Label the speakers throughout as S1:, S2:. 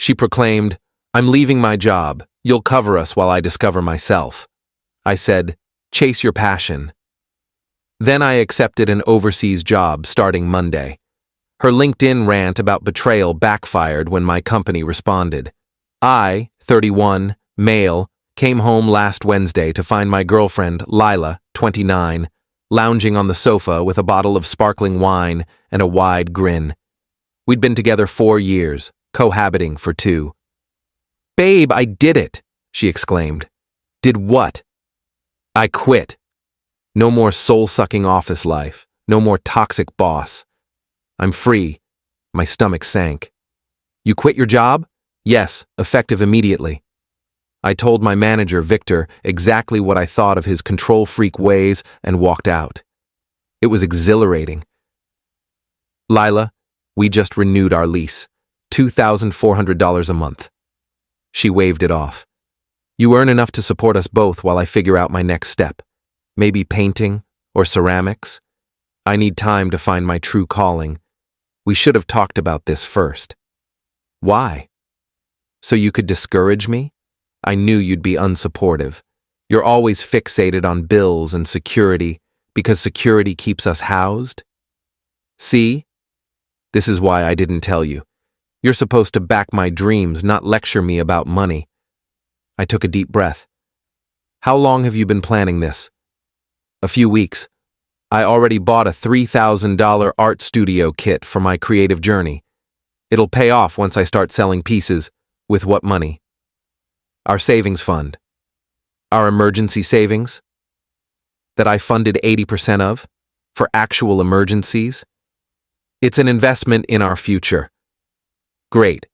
S1: She proclaimed, "I'm leaving my job. You'll cover us while I discover myself." I said, "Chase your passion." Then I accepted an overseas job starting Monday. Her LinkedIn rant about betrayal backfired when my company responded. I, 31, male, came home last Wednesday to find my girlfriend, Lila, 29, lounging on the sofa with a bottle of sparkling wine and a wide grin. We'd been together 4 years, cohabiting for 2. "Babe, I did it," she exclaimed. "Did what?" "I quit. No more soul-sucking office life. No more toxic boss. I'm free." My stomach sank. "You quit your job?" "Yes, effective immediately." I told my manager, Victor, exactly what I thought of his control freak ways and walked out. It was exhilarating. "Lila, we just renewed our lease. $2,400 a month." She waved it off. "You earn enough to support us both while I figure out my next step. Maybe painting or ceramics. I need time to find my true calling. We should have talked about this first." "Why?" "So you could discourage me? I knew you'd be unsupportive. You're always fixated on bills and security because security keeps us housed." "See? This is why I didn't tell you. You're supposed to back my dreams, not lecture me about money." I took a deep breath. "How long have you been planning this?" "A few weeks. I already bought a $3,000 art studio kit for my creative journey. It'll pay off once I start selling pieces." "With what money?" "Our savings fund." "Our emergency savings?" "That I funded 80% of? For actual emergencies?" "It's an investment in our future." "Great.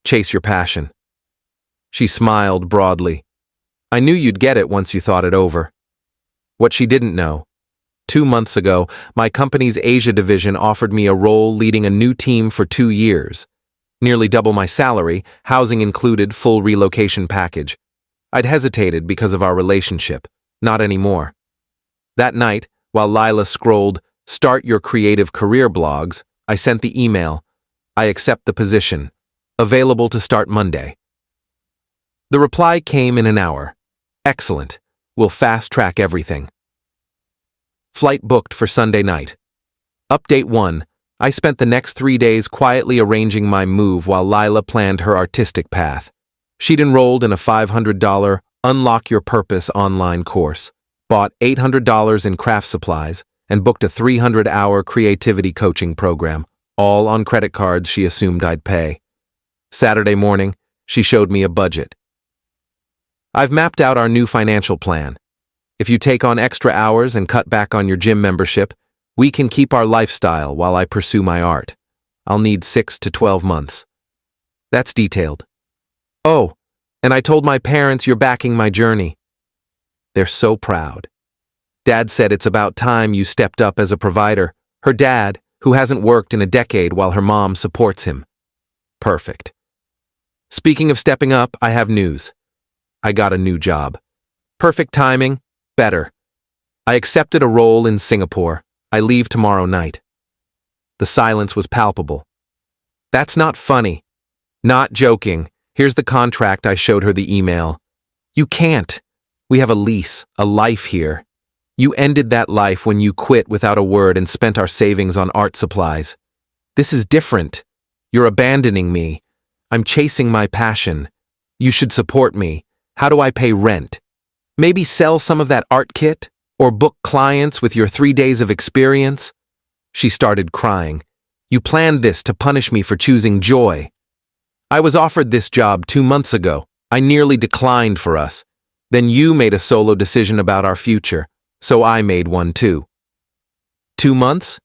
S1: Chase your passion." She smiled broadly. "I knew you'd get it once you thought it over." What she didn't know: 2 months ago, my company's Asia division offered me a role leading a new team for 2 years. Nearly double my salary, housing included, full relocation package. I'd hesitated because of our relationship. Not anymore. That night, while Lila scrolled, "Start your creative career blogs," I sent the email. "I accept the position. Available to start Monday." The reply came in an hour. "Excellent. We'll fast-track everything." Flight booked for Sunday night. Update 1. I spent the next 3 days quietly arranging my move while Lila planned her artistic path. She'd enrolled in a $500 Unlock Your Purpose online course, bought $800 in craft supplies, and booked a 300-hour creativity coaching program, all on credit cards she assumed I'd pay. Saturday morning, she showed me a budget. "I've mapped out our new financial plan. If you take on extra hours and cut back on your gym membership, we can keep our lifestyle while I pursue my art. I'll need 6 to 12 months. That's detailed. "Oh, and I told my parents you're backing my journey." They're so proud. "Dad said it's about time you stepped up as a provider." Her dad, who hasn't worked in a decade while her mom supports him. Perfect. Speaking of stepping up, I have news. I got a new job. Perfect timing, better. I accepted a role in Singapore. I leave tomorrow night. The silence was palpable. "That's not funny." "Not joking. Here's the contract." I showed her the email. "You can't. We have a lease, a life here. You ended that life when you quit without a word and spent our savings on art supplies. This is different. You're abandoning me. I'm chasing my passion. You should support me. How do I pay rent? Maybe sell some of that art kit? Or book clients with your 3 days of experience?" She started crying. "You planned this to punish me for choosing joy." "I was offered this job 2 months ago. I nearly declined for us. Then you made a solo decision about our future, so I made one too." 2 months?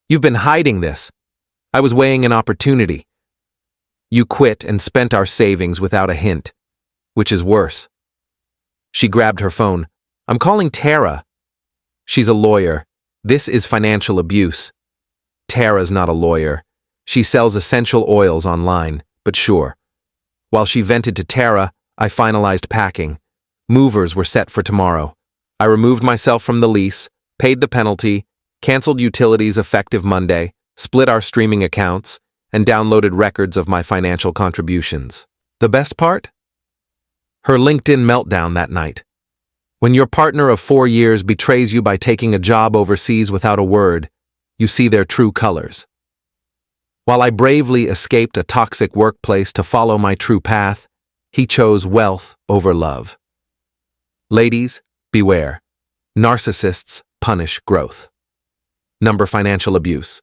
S1: You've been hiding this. I was weighing an opportunity. You quit and spent our savings without a hint. Which is worse. She grabbed her phone. "I'm calling Tara." She's a lawyer. This is financial abuse. Tara's not a lawyer. She sells essential oils online, but sure. While she vented to Tara, I finalized packing. Movers were set for tomorrow. I removed myself from the lease, paid the penalty, canceled utilities effective Monday, split our streaming accounts, and downloaded records of my financial contributions. The best part? Her LinkedIn meltdown that night. When your partner of 4 years betrays you by taking a job overseas without a word, you see their true colors. While I bravely escaped a toxic workplace to follow my true path, he chose wealth over love. Ladies, beware. Narcissists punish growth. Number financial abuse.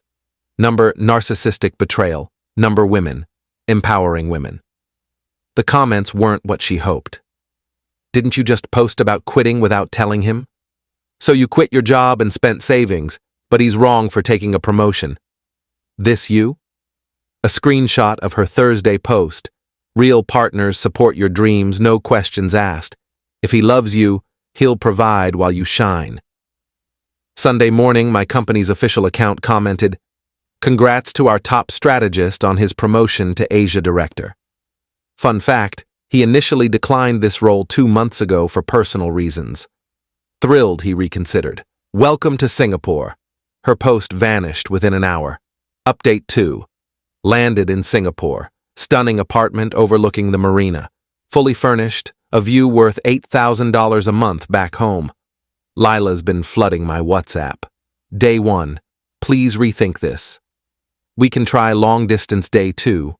S1: Number narcissistic betrayal. Number women, empowering women. The comments weren't what she hoped. Didn't you just post about quitting without telling him? So you quit your job and spent savings, but he's wrong for taking a promotion. This you? A screenshot of her Thursday post. Real partners support your dreams, no questions asked. If he loves you, he'll provide while you shine. Sunday morning, my company's official account commented, "Congrats to our top strategist on his promotion to Asia Director." Fun fact, he initially declined this role 2 months ago for personal reasons. Thrilled, he reconsidered. "Welcome to Singapore." Her post vanished within an hour. Update 2. Landed in Singapore. Stunning apartment overlooking the marina. Fully furnished, a view worth $8,000 a month back home. Lila's been flooding my WhatsApp. Day 1. Please rethink this. We can try long distance day 2.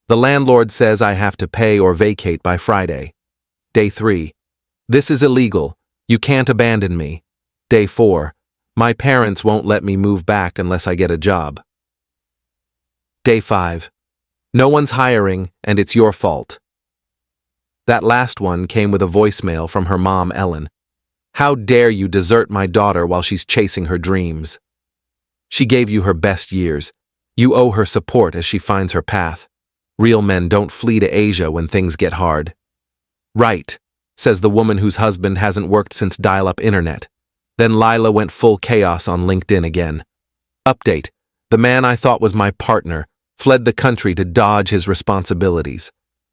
S1: The landlord says I have to pay or vacate by Friday. Day 3. This is illegal. You can't abandon me. Day 4. My parents won't let me move back unless I get a job. Day 5. No one's hiring, and it's your fault. That last one came with a voicemail from her mom, Ellen. "How dare you desert my daughter while she's chasing her dreams? She gave you her best years. You owe her support as she finds her path. Real men don't flee to Asia when things get hard." "Right," says the woman whose husband hasn't worked since dial-up internet. Then Lila went full chaos on LinkedIn again. Update. The man I thought was my partner fled the country to dodge his responsibilities.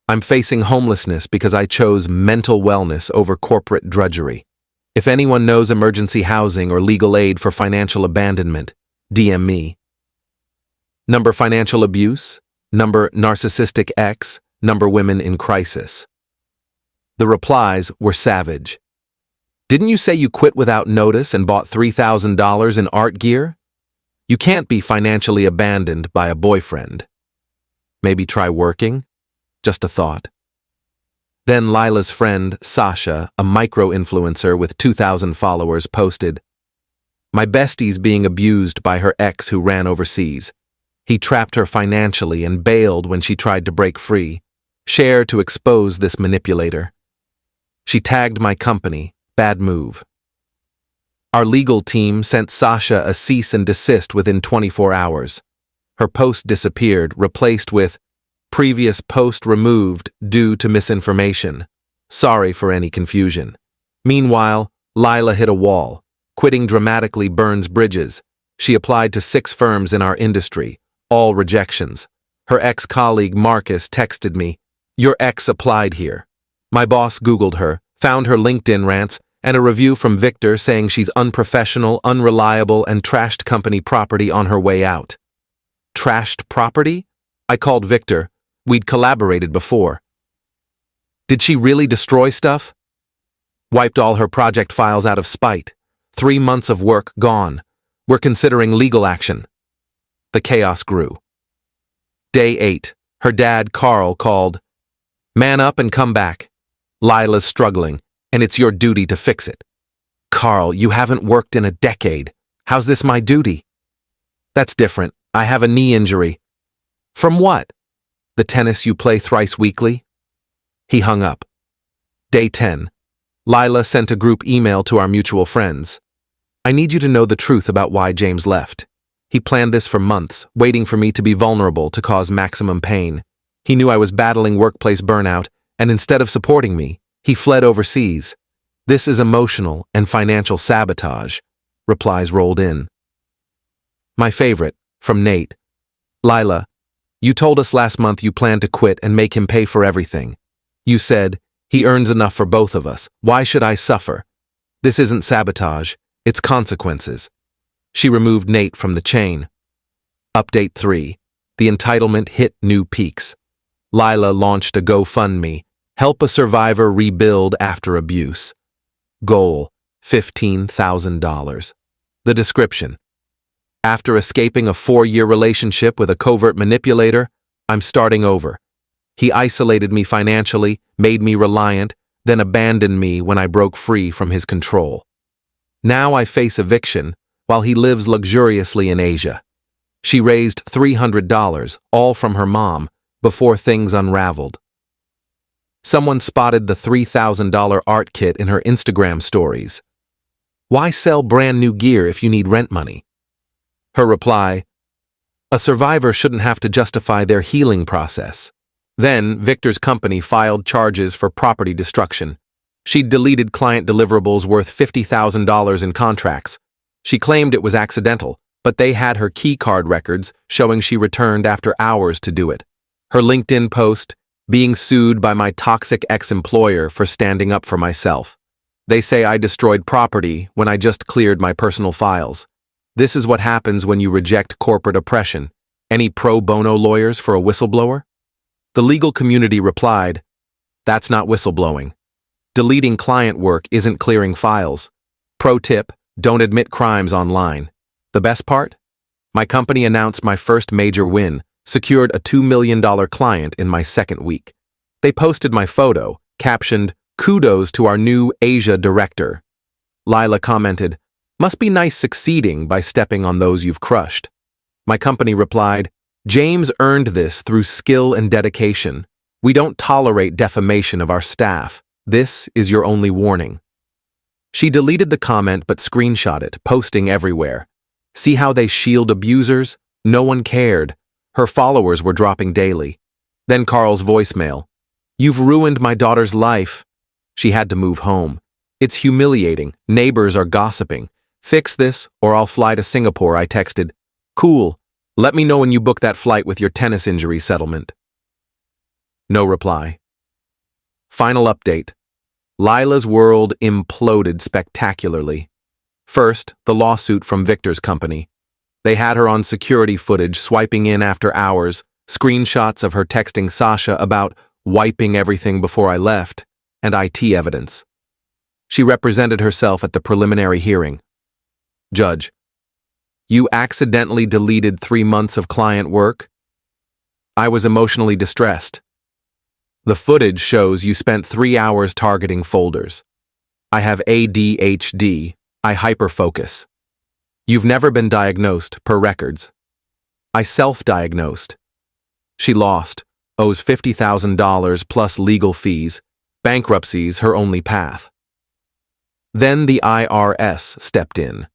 S1: I'm facing homelessness because I chose mental wellness over corporate drudgery. If anyone knows emergency housing or legal aid for financial abandonment, DM me. Number financial abuse. Number narcissistic ex. Number women in crisis. The replies were savage. "Didn't you say you quit without notice and bought $3,000 in art gear? You can't be financially abandoned by a boyfriend. Maybe try working? Just a thought." Then Lila's friend, Sasha, a micro-influencer with 2,000 followers, posted, "My bestie's being abused by her ex who ran overseas. He trapped her financially and bailed when she tried to break free. Share to expose this manipulator." She tagged my company. Bad move. Our legal team sent Sasha a cease and desist within 24 hours. Her post disappeared, replaced with, "Previous post removed due to misinformation. Sorry for any confusion." Meanwhile, Lila hit a wall. Quitting dramatically burns bridges. She applied to 6 firms in our industry. All rejections. Her ex-colleague Marcus texted me, "Your ex applied here." My boss Googled her, found her LinkedIn rants, and a review from Victor saying she's unprofessional, unreliable, and trashed company property on her way out. Trashed property? I called Victor. We'd collaborated before. Did she really destroy stuff? Wiped all her project files out of spite. 3 months of work gone. We're considering legal action. The chaos grew. Day 8. Her dad, Carl, called. "Man up and come back. Lila's struggling, and it's your duty to fix it." "Carl, you haven't worked in a decade. How's this my duty?" "That's different. I have a knee injury." "From what? The tennis you play thrice weekly?" He hung up. Day 10. Lila sent a group email to our mutual friends. "I need you to know the truth about why James left. He planned this for months, waiting for me to be vulnerable to cause maximum pain. He knew I was battling workplace burnout, and instead of supporting me, he fled overseas. This is emotional and financial sabotage." Replies rolled in. My favorite, from Nate. "Lila, you told us last month you planned to quit and make him pay for everything. You said, he earns enough for both of us. Why should I suffer? This isn't sabotage, it's consequences." She removed Nate from the chain. Update 3. The entitlement hit new peaks. Lila launched a GoFundMe, help a survivor rebuild after abuse. Goal, $15,000. The description: after escaping a 4-year relationship with a covert manipulator, I'm starting over. He isolated me financially, made me reliant, then abandoned me when I broke free from his control. Now I face eviction while he lives luxuriously in Asia. She raised $300, all from her mom, before things unraveled. Someone spotted the $3,000 art kit in her Instagram stories. Why sell brand new gear if you need rent money? Her reply: a survivor shouldn't have to justify their healing process. Then, Victor's company filed charges for property destruction. She'd deleted client deliverables worth $50,000 in contracts. She claimed it was accidental, but they had her key card records showing she returned after hours to do it. Her LinkedIn post: being sued by my toxic ex-employer for standing up for myself. They say I destroyed property when I just cleared my personal files. This is what happens when you reject corporate oppression. Any pro bono lawyers for a whistleblower? The legal community replied, that's not whistleblowing. Deleting client work isn't clearing files. Pro tip, don't admit crimes online. The best part? My company announced my first major win, secured a $2 million client in my second week. They posted my photo, captioned, kudos to our new Asia director. Lila commented, must be nice succeeding by stepping on those you've crushed. My company replied, James earned this through skill and dedication. We don't tolerate defamation of our staff. This is your only warning. She deleted the comment but screenshot it, posting everywhere. See how they shield abusers? No one cared. Her followers were dropping daily. Then Carl's voicemail. You've ruined my daughter's life. She had to move home. It's humiliating. Neighbors are gossiping. Fix this or I'll fly to Singapore, I texted. Cool. Let me know when you book that flight with your tennis injury settlement. No reply. Final update. Lila's world imploded spectacularly. First, the lawsuit from Victor's company. They had her on security footage swiping in after hours, screenshots of her texting Sasha about wiping everything before I left, and IT evidence. She represented herself at the preliminary hearing. Judge: you accidentally deleted 3 months of client work? I was emotionally distressed. The footage shows you spent 3 hours targeting folders. I have ADHD. I hyperfocus. You've never been diagnosed, per records. I self-diagnosed. She lost, owes $50,000 plus legal fees. Bankruptcy's her only path. Then the IRS stepped in.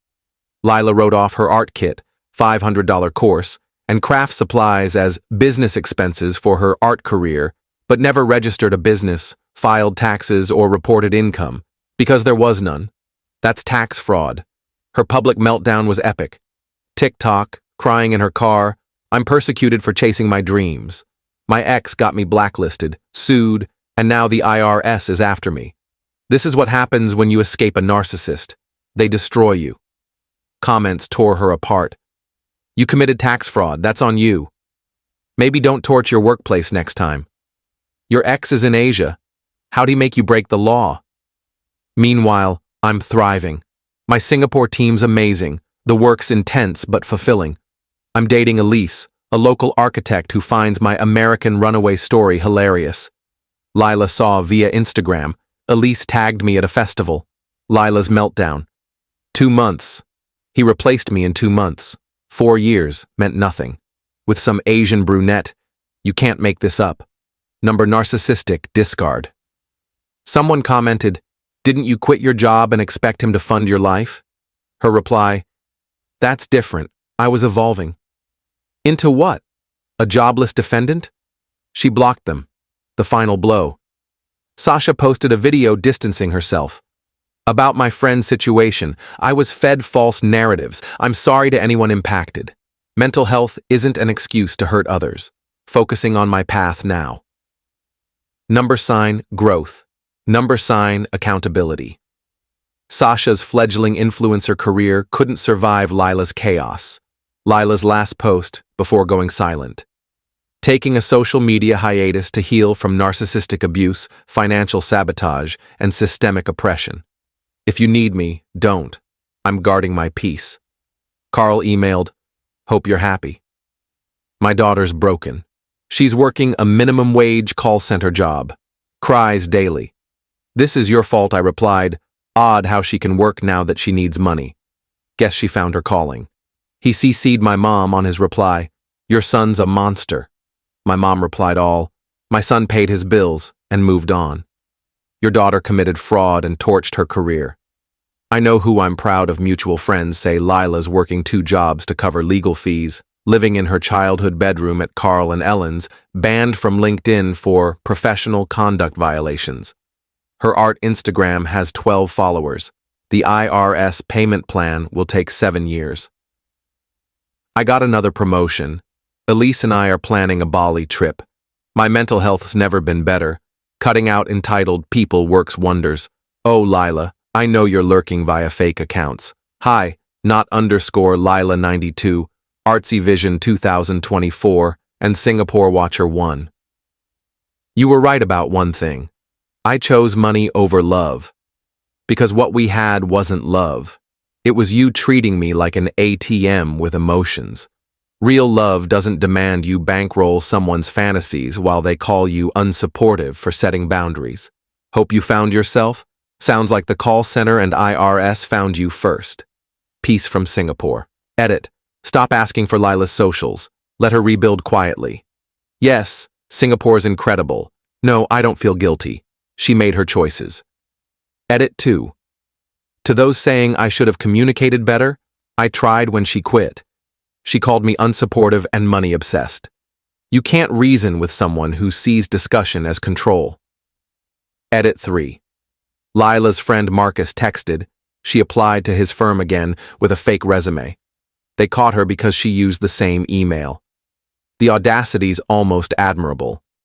S1: Lila wrote off her art kit, $500 course, and craft supplies as business expenses for her art career, but never registered a business, filed taxes, or reported income, because there was none. That's tax fraud. Her public meltdown was epic. TikTok, crying in her car, I'm persecuted for chasing my dreams. My ex got me blacklisted, sued, and now the IRS is after me. This is what happens when you escape a narcissist. They destroy you. Comments tore her apart. You committed tax fraud, that's on you. Maybe don't torch your workplace next time. Your ex is in Asia. How'd he make you break the law? Meanwhile, I'm thriving. My Singapore team's amazing. The work's intense but fulfilling. I'm dating Elise, a local architect who finds my American runaway story hilarious. Lila saw via Instagram. Elise tagged me at a festival. Lila's meltdown. 2 months. He replaced me in 2 months. 4 years meant nothing. With some Asian brunette. You can't make this up. Number narcissistic, discard. Someone commented, didn't you quit your job and expect him to fund your life? Her reply, that's different. I was evolving. Into what? A jobless defendant? She blocked them. The final blow. Sasha posted a video distancing herself. About my friend's situation, I was fed false narratives. I'm sorry to anyone impacted. Mental health isn't an excuse to hurt others. Focusing on my path now. Number sign, growth. Number sign, accountability. Sasha's fledgling influencer career couldn't survive Lila's chaos. Lila's last post, before going silent. Taking a social media hiatus to heal from narcissistic abuse, financial sabotage, and systemic oppression. If you need me, don't. I'm guarding my peace. Carl emailed, hope you're happy. My daughter's broken. She's working a minimum wage call center job. Cries daily. This is your fault, I replied. Odd how she can work now that she needs money. Guess she found her calling. He CC'd my mom on his reply. Your son's a monster. My mom replied all. My son paid his bills and moved on. Your daughter committed fraud and torched her career. I know who I'm proud of. Mutual friends say Lila's working 2 jobs to cover legal fees, living in her childhood bedroom at Carl and Ellen's, banned from LinkedIn for professional conduct violations. Her art Instagram has 12 followers. The IRS payment plan will take 7 years. I got another promotion. Elise and I are planning a Bali trip. My mental health's never been better. Cutting out entitled people works wonders. Oh, Lila, I know you're lurking via fake accounts. Hi, not underscore Lila92, Artsy Vision 2024, and Singapore Watcher 1. You were right about one thing. I chose money over love. Because what we had wasn't love. It was you treating me like an ATM with emotions. Real love doesn't demand you bankroll someone's fantasies while they call you unsupportive for setting boundaries. Hope you found yourself? Sounds like the call center and IRS found you first. Peace from Singapore. Edit. Stop asking for Lila's socials. Let her rebuild quietly. Yes, Singapore's incredible. No, I don't feel guilty. She made her choices. Edit 2. To those saying I should have communicated better, I tried when she quit. She called me unsupportive and money-obsessed. You can't reason with someone who sees discussion as control. Edit 3. Lila's friend Marcus texted. She applied to his firm again with a fake resume. They caught her because she used the same email. The audacity's almost admirable.